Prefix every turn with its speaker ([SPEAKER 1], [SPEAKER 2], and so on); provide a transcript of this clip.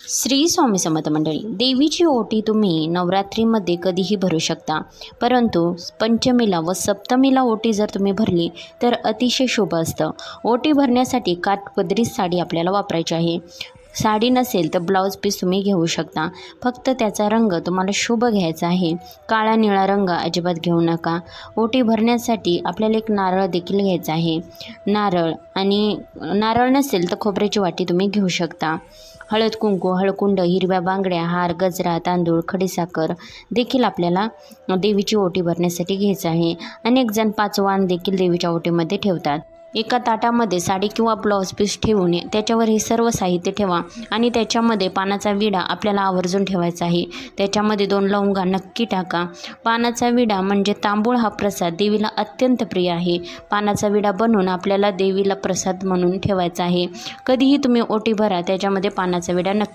[SPEAKER 1] श्री स्वामी समर्थ मंडळी, देवीची ओटी तुम्ही नवरात्रीमध्ये कधीही भरू शकता, परंतु पंचमीला व सप्तमीला ओटी जर तुम्ही भरली तर अतिशय शुभ असतं. ओटी भरण्यासाठी काठपदरी साडी आपल्याला वापरायची आहे. साडी नसेल तर ब्लाऊज पीस तुम्ही घेऊ शकता. फक्त त्याचा रंग तुम्हाला शुभ घ्यायचा आहे. काळा निळा रंग अजिबात घेऊ नका. ओटी भरण्यासाठी आपल्याला एक नारळ देखील घ्यायचा आहे. नारळ नसेल तर खोबऱ्याची वाटी तुम्ही घेऊ शकता. हळद कुंकू, हळकुंड, हिरव्या बांगड्या, हार, गजरा, तांदूळ, खडीसाखर देखील आपल्याला देवीची ओटी भरण्यासाठी घ्यायचं आहे. अनेक जण 5 वाण देखील देवीच्या ओटीमध्ये ठेवतात. एका ताटामध्ये साडी किंवा ब्लाऊज पीस ठेवून त्याच्यावर हे सर्व साहित्य ठेवा आणि त्याच्यामध्ये पानाचा विडा आपल्याला आवर्जून ठेवायचा आहे. त्याच्यामध्ये 2 लवंगा नक्की टाका. पानाचा विडा म्हणजे तांबूळ हा प्रसाद देवीला अत्यंत प्रिय आहे. पानाचा विडा बनवून आपल्याला देवीला प्रसाद म्हणून ठेवायचा आहे. कधीही तुम्ही ओटी भरा, त्याच्यामध्ये पानाचा विडा नक्की